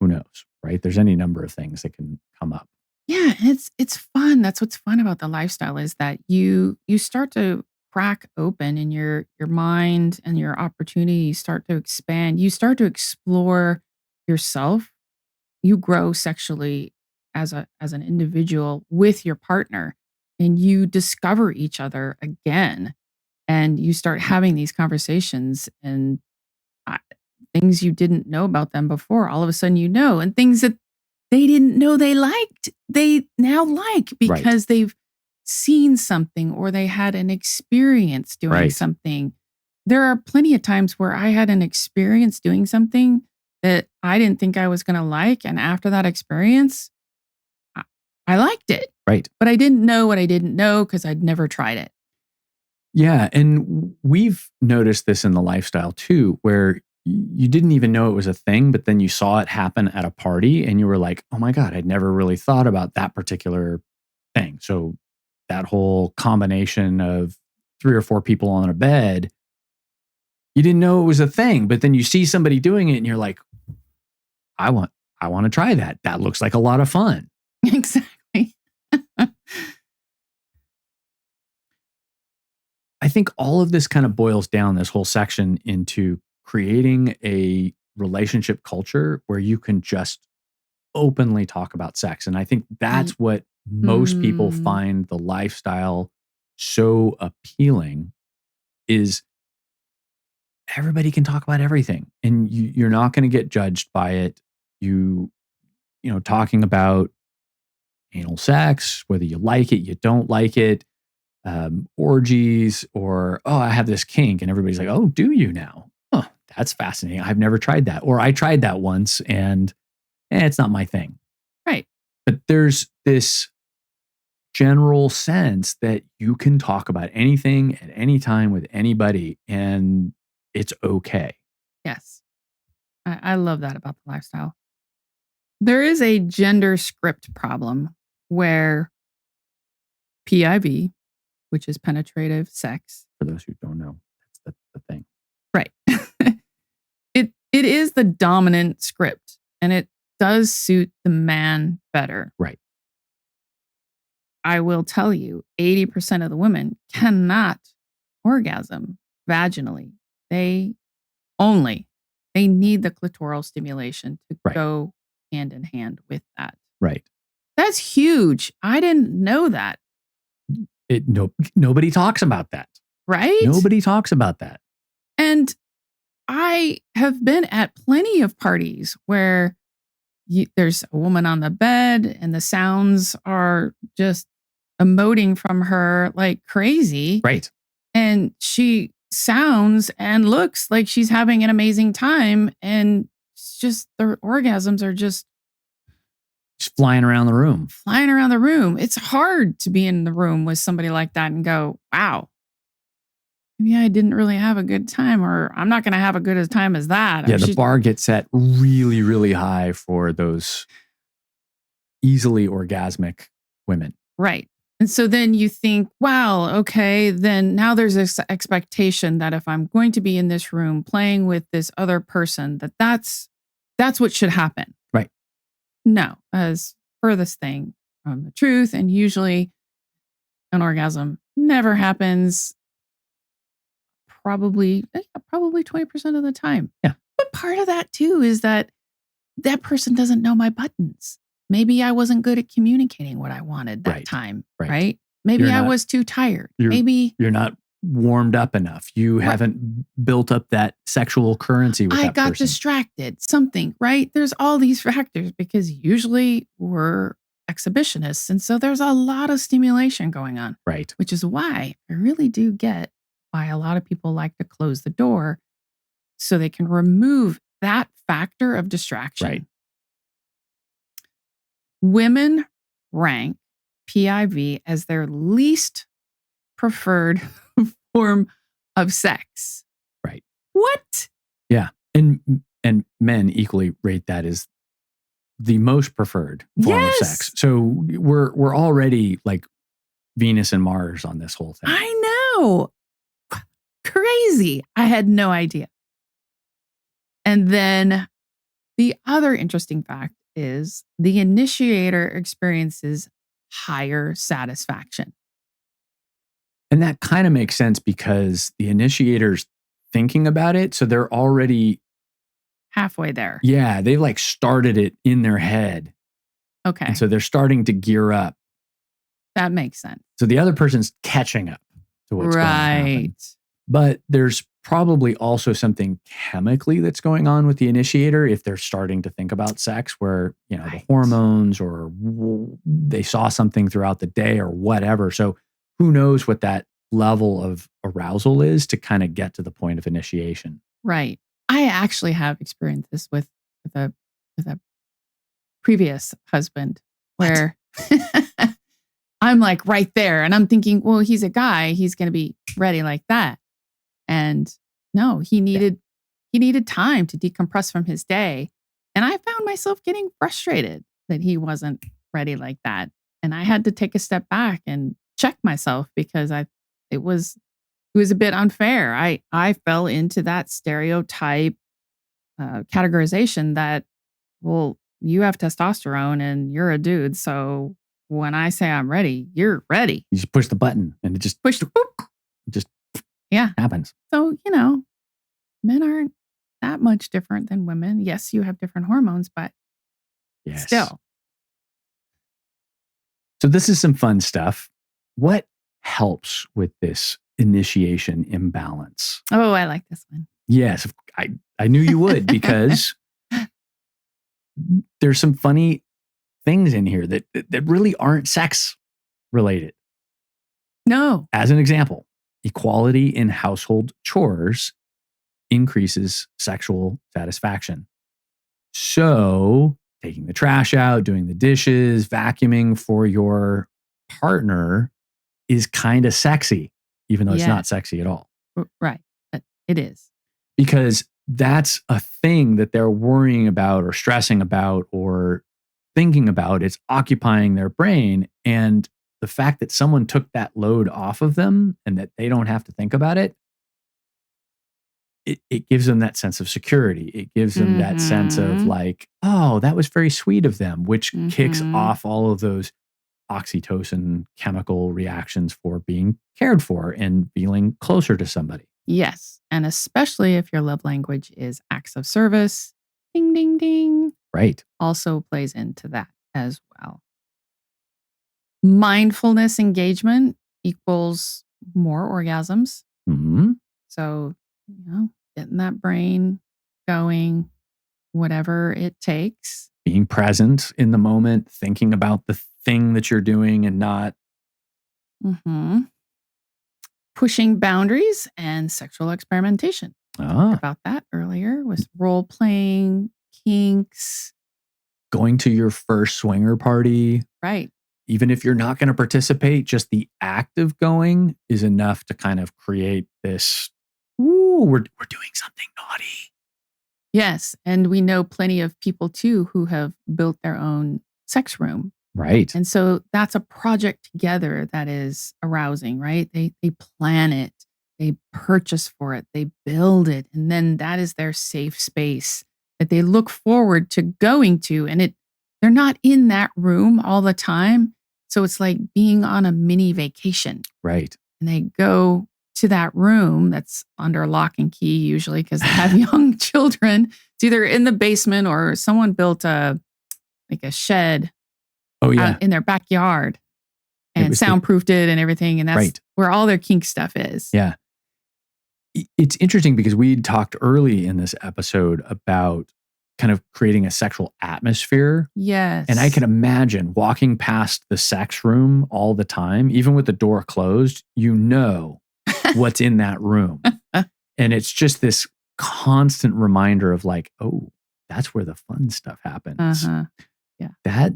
A: knows, right? There's any number of things that can come up.
B: Yeah, and it's fun. That's what's fun about the lifestyle, is that you start to crack open in your mind, and your opportunities start to expand. You start to explore yourself. You grow sexually as an individual with your partner, and you discover each other again, and you start having these conversations, and things you didn't know about them before, all of a sudden and things that they didn't know they liked, they now like because they've seen something, or they had an experience doing something. There are plenty of times where I had an experience doing something that I didn't think I was going to like. And after that experience, I liked it.
A: Right.
B: But I didn't know what I didn't know because I'd never tried it.
A: Yeah. And we've noticed this in the lifestyle too, where you didn't even know it was a thing, but then you saw it happen at a party and you were like, oh my God, I'd never really thought about that particular thing. So that whole combination of 3 or 4 people on a bed, you didn't know it was a thing, but then you see somebody doing it and you're like, I want to try that. That looks like a lot of fun.
B: Exactly.
A: I think all of this kind of boils down, this whole section, into creating a relationship culture where you can just openly talk about sex. And I think that's what most people find the lifestyle so appealing, is everybody can talk about everything and you're not going to get judged by it. You know, talking about anal sex, whether you like it, you don't like it, orgies, or, oh, I have this kink, and everybody's like, oh, do you now? Huh, that's fascinating. I've never tried that. Or I tried that once and it's not my thing.
B: Right.
A: But there's this general sense that you can talk about anything at any time with anybody and it's okay.
B: Yes. I love that about the lifestyle. There is a gender script problem where PIV, which is penetrative sex.
A: For those who don't know, that's the thing.
B: Right. It is the dominant script, and it does suit the man better.
A: Right.
B: I will tell you, 80% of the women cannot orgasm vaginally. They need the clitoral stimulation to go hand in hand with that.
A: Right.
B: That's huge. I didn't know that.
A: Nobody talks about that.
B: Right?
A: Nobody talks about that.
B: And I have been at plenty of parties where there's a woman on the bed and the sounds are just emoting from her like crazy.
A: Right.
B: And she sounds and looks like she's having an amazing time. And it's just their orgasms are just
A: flying around the room.
B: It's hard to be in the room with somebody like that and go, wow, maybe I didn't really have a good time, or I'm not going to have a good a time as that.
A: Yeah, the bar gets set really, really high for those easily orgasmic women.
B: Right. And so then you think, wow, okay, then now there's this expectation that if I'm going to be in this room playing with this other person, that's what should happen.
A: Right.
B: No, as furthest thing from the truth. And usually an orgasm never happens. Probably 20% of the time.
A: Yeah.
B: But part of that too is that person doesn't know my buttons. Maybe I wasn't good at communicating what I wanted that time. Right. Maybe I was too tired. Maybe
A: you're not warmed up enough. You haven't built up that sexual currency with that person.
B: I got distracted. Something, right? There's all these factors because usually we're exhibitionists. And so there's a lot of stimulation going on.
A: Right.
B: Which is why I really do get why a lot of people like to close the door so they can remove that factor of distraction.
A: Right.
B: Women rank PIV as their least preferred form of sex.
A: Right.
B: What?
A: Yeah. And men equally rate that as the most preferred form of sex. So we're already like Venus and Mars on this whole thing.
B: I know. Crazy. I had no idea. And then the other interesting fact is the initiator experiences higher satisfaction.
A: And that kind of makes sense because the initiator's thinking about it. So they're already
B: halfway there.
A: Yeah. They've like started it in their head.
B: Okay.
A: And so they're starting to gear up.
B: That makes sense.
A: So the other person's catching up to what's going to happen. But there's probably also something chemically that's going on with the initiator if they're starting to think about sex where, you know, the hormones or they saw something throughout the day or whatever. So who knows what that level of arousal is to kind of get to the point of initiation.
B: Right. I actually have experienced this with a previous husband where I'm like right there and I'm thinking, well, he's a guy. He's going to be ready like that. And no, he needed time to decompress from his day. And I found myself getting frustrated that he wasn't ready like that. And I had to take a step back and check myself because it was a bit unfair. I fell into that stereotype categorization that, well, you have testosterone and you're a dude. So when I say I'm ready, you're ready.
A: You just push the button and it just
B: Push, boop.
A: just
B: Yeah.
A: happens.
B: So, men aren't that much different than women. Yes, you have different hormones, but
A: Yes.
B: still.
A: So this is some fun stuff. What helps with this initiation imbalance?
B: Oh, I like this one.
A: Yes, I knew you would because there's some funny things in here that really aren't sex related.
B: No.
A: As an example, equality in household chores increases sexual satisfaction. So taking the trash out, doing the dishes, vacuuming for your partner is kind of sexy, even though it's not sexy at all.
B: Right. It is.
A: Because that's a thing that they're worrying about or stressing about or thinking about. It's occupying their brain. And the fact that someone took that load off of them and that they don't have to think about it, it gives them that sense of security. It gives them that sense of like, oh, that was very sweet of them, which kicks off all of those oxytocin chemical reactions for being cared for and feeling closer to somebody.
B: Yes. And especially if your love language is acts of service, ding, ding, ding.
A: Right.
B: Also plays into that as well. Mindfulness engagement equals more orgasms.
A: Mm-hmm.
B: So, getting that brain going, whatever it takes.
A: Being present in the moment, thinking about the thing that you're doing and not.
B: Mm-hmm. Pushing boundaries and sexual experimentation. Talked about that earlier with role playing, kinks.
A: Going to your first swinger party.
B: Right.
A: Even if you're not going to participate, just the act of going is enough to kind of create this, ooh, we're doing something naughty.
B: Yes. And we know plenty of people too who have built their own sex room.
A: Right.
B: And so that's a project together that is arousing, right? They plan it, they purchase for it, they build it, and then that is their safe space that they look forward to going to. And they're not in that room all the time. So it's like being on a mini vacation.
A: Right.
B: And they go to that room that's under lock and key usually because they have young children. It's either in the basement or someone built a shed out in their backyard and soundproofed it and everything. And that's where all their kink stuff is.
A: Yeah. It's interesting because we talked early in this episode about kind of creating a sexual atmosphere.
B: Yes.
A: And I can imagine walking past the sex room all the time, even with the door closed, what's in that room. And it's just this constant reminder of like, oh, that's where the fun stuff happens.
B: Yeah.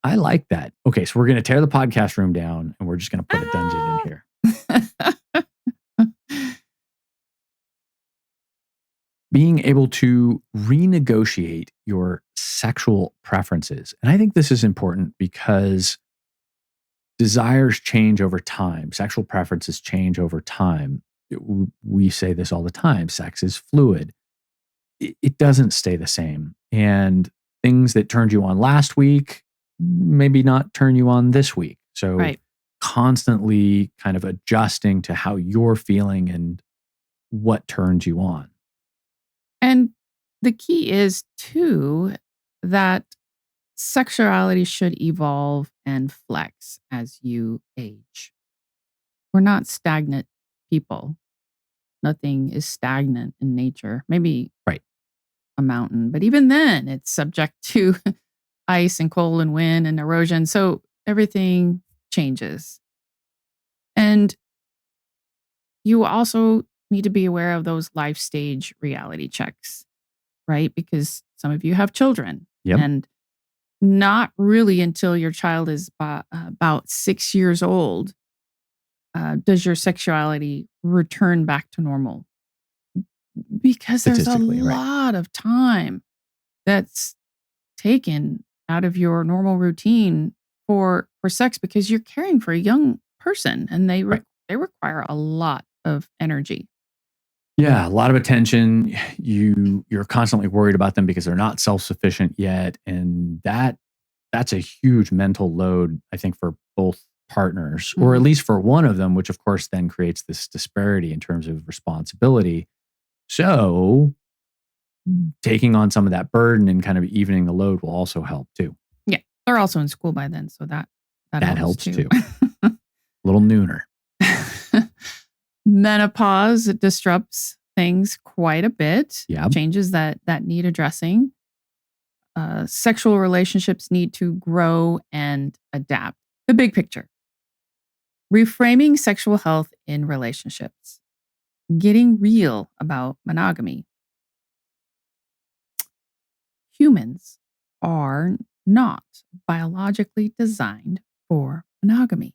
A: I like that. Okay, so we're going to tear the podcast room down and we're just going to put a dungeon in here. Being able to renegotiate your sexual preferences. And I think this is important because desires change over time. Sexual preferences change over time. We say this all the time. Sex is fluid. It doesn't stay the same. And things that turned you on last week maybe not turn you on this week. So constantly kind of adjusting to how you're feeling and what turns you on.
B: And the key is too that sexuality should evolve and flex as you age. We're not stagnant people. Nothing is stagnant in nature. Maybe a mountain, but even then it's subject to ice and cold and wind and erosion. So everything changes. And you also need to be aware of those life stage reality checks, right? Because some of you have children and not really until your child is about 6 years old does your sexuality return back to normal? Because there's a
A: Statistically, right.
B: lot of time that's taken out of your normal routine for sex because you're caring for a young person and
A: Right.
B: they require a lot of energy.
A: Yeah, a lot of attention. You're constantly worried about them because they're not self-sufficient yet, and that's a huge mental load, I think, for both partners, or at
B: Mhm.
A: least for one of them, which of course then creates this disparity in terms of responsibility. So, taking on some of that burden and kind of evening the load will also help too.
B: Yeah, they're also in school by then, so that
A: That
B: helps
A: helps
B: too.
A: too. Little nooner.
B: Menopause disrupts things quite a bit.
A: Yeah.
B: Changes that need addressing. Sexual relationships need to grow and adapt. The big picture: reframing sexual health in relationships, getting real about monogamy. Humans are not biologically designed for monogamy.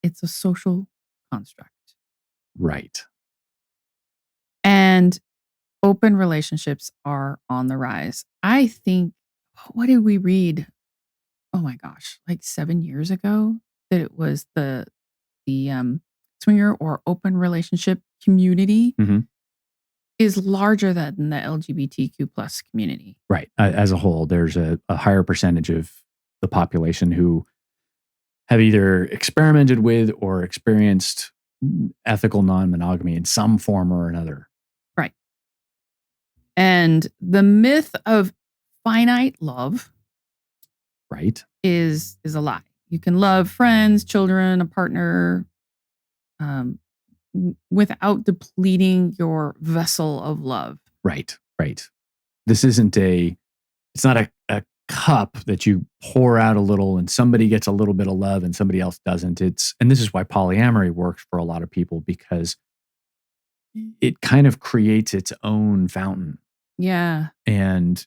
B: It's a social construct.
A: Right.
B: And open relationships are on the rise. I think, what did we read? Oh my gosh, like 7 years ago, that it was the swinger or open relationship community
A: Mhm.
B: is larger than the LGBTQ plus community.
A: Right. As a whole, there's a higher percentage of the population who have either experimented with or experienced ethical non-monogamy in some form or another.
B: Right. And the myth of finite love
A: Right.
B: is a lie. You can love friends, children, a partner, um, without depleting your vessel of love.
A: Right. Right. This isn't it's not a cup that you pour out a little and somebody gets a little bit of love and somebody else doesn't. And this is why polyamory works for a lot of people, because it kind of creates its own fountain.
B: Yeah.
A: And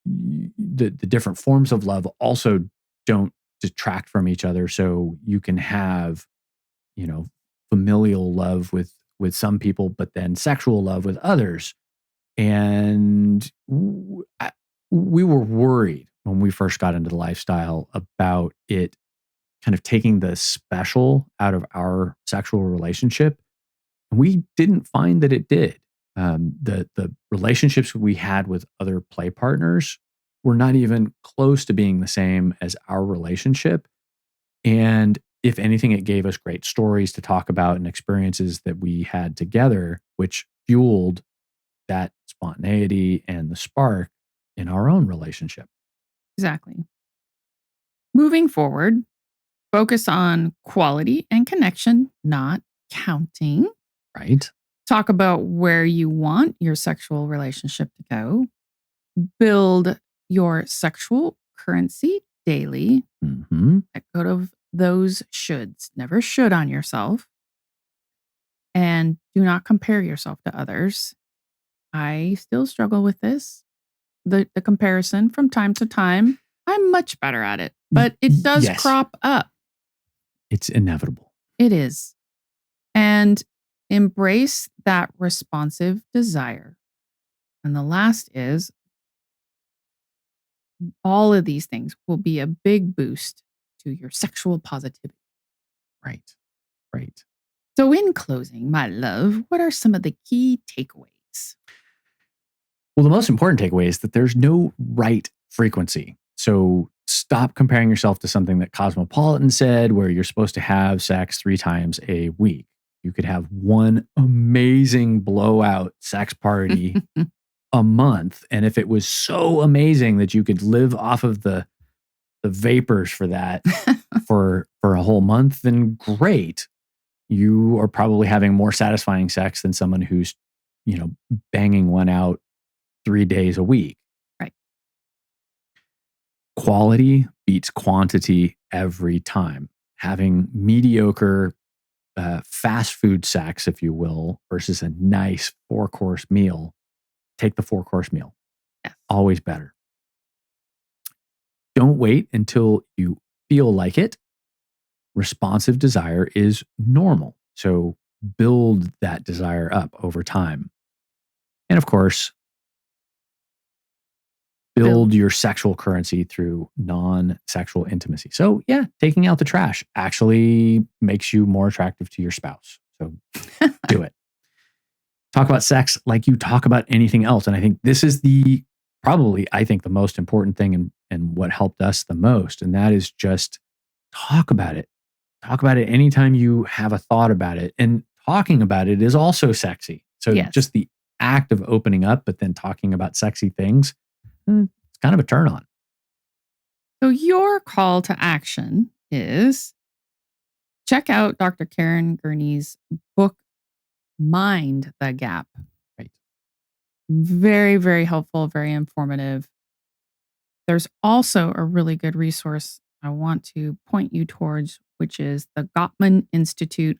A: the different forms of love also don't detract from each other. So you can have, you know, familial love with some people, but then sexual love with others. And we were worried when we first got into the lifestyle about it kind of taking the special out of our sexual relationship. And we didn't find that it did. The relationships we had with other play partners were not even close to being the same as our relationship. And if anything, it gave us great stories to talk about and experiences that we had together, which fueled that spontaneity and the spark in our own relationship.
B: Exactly. Moving forward, focus on quality and connection, not counting.
A: Right.
B: Talk about where you want your sexual relationship to go. Build your sexual currency daily.
A: Mm-hmm.
B: Let go of those shoulds. Never should on yourself. And do not compare yourself to others. I still struggle with this. The comparison from time to time. I'm much better at it, but it does
A: Yes.
B: crop up.
A: It's inevitable.
B: It is. And embrace that responsive desire. And the last is, all of these things will be a big boost to your sexual positivity.
A: Right. Right.
B: So, in closing, my love, what are some of the key takeaways?
A: Well, the most important takeaway is that there's no right frequency. So stop comparing yourself to something that Cosmopolitan said, where you're supposed to have sex 3 times a week. You could have one amazing blowout sex party a month. And if it was so amazing that you could live off of the vapors for that for a whole month, then great. You are probably having more satisfying sex than someone who's, banging one out 3 days a week.
B: Right.
A: Quality beats quantity every time. Having mediocre fast food sex, if you will, versus a nice 4-course meal, take the 4-course meal.
B: Yes.
A: Always better. Don't wait until you feel like it. responsive desire is normal. So build that desire up over time. And of course, build your sexual currency through non-sexual intimacy. So yeah, taking out the trash actually makes you more attractive to your spouse. So do it. Talk about sex like you talk about anything else. And I think this is the most important thing and what helped us the most. And that is just talk about it. Talk about it anytime you have a thought about it. And talking about it is also sexy. So just the act of opening up, but then talking about sexy things, it's kind of a turn on.
B: So your call to action is check out Dr. Karen Gurney's book, Mind the Gap.
A: Right.
B: Very, very helpful, very informative. There's also a really good resource I want to point you towards, which is the Gottman Institute,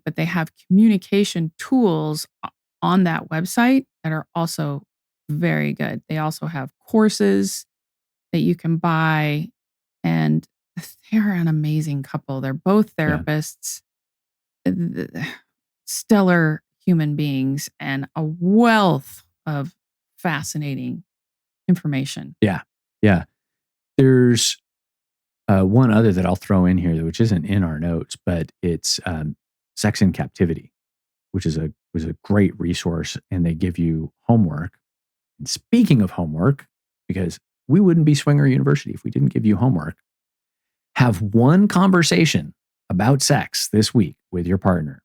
B: but they have communication tools on that website that are also very good. They also have courses that you can buy, and they're an amazing couple. They're both therapists, stellar human beings, and a wealth of fascinating information.
A: Yeah. There's one other that I'll throw in here, which isn't in our notes, but it's Sex in Captivity, which was a great resource, and they give you homework. And speaking of homework, because we wouldn't be Swinger University if we didn't give you homework, have one conversation about sex this week with your partner.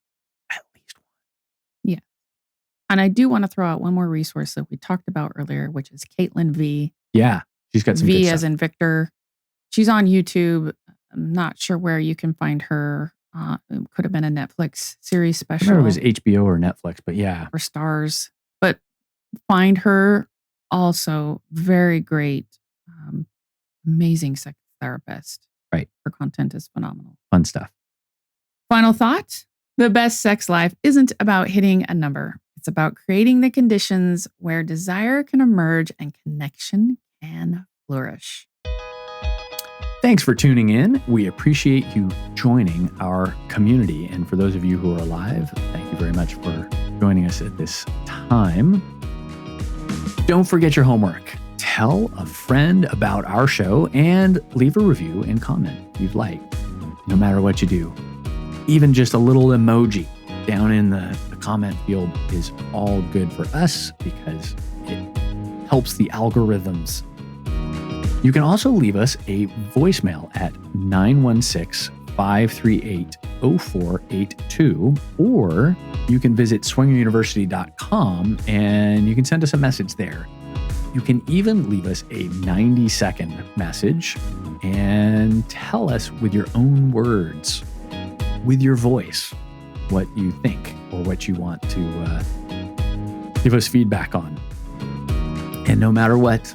A: At least one.
B: Yeah. And I do want to throw out one more resource that we talked about earlier, which is Caitlin V.
A: Yeah. She's got some
B: V
A: good
B: as
A: stuff.
B: in Victor. She's on YouTube. I'm not sure where you can find her. It could have been a Netflix series special.
A: I remember it was HBO or Netflix, but yeah.
B: Or Stars. But find her. Also very great, amazing sex therapist.
A: Right.
B: Her content is phenomenal.
A: Fun stuff.
B: Final thought. The best sex life isn't about hitting a number. It's about creating the conditions where desire can emerge and connection can flourish.
A: Thanks for tuning in. We appreciate you joining our community. And for those of you who are alive, thank you very much for joining us at this time. Don't forget your homework. Tell a friend about our show and leave a review and comment if you'd like, no matter what you do. Even just a little emoji down in the comment field is all good for us because it helps the algorithms. You can also leave us a voicemail at 916-538-0482, or you can visit swingeruniversity.com and you can send us a message there. You can even leave us a 90-second message and tell us with your own words, with your voice, what you think or what you want to give us feedback on. And no matter what,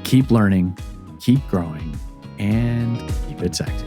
A: keep learning, keep growing, and keep it sexy.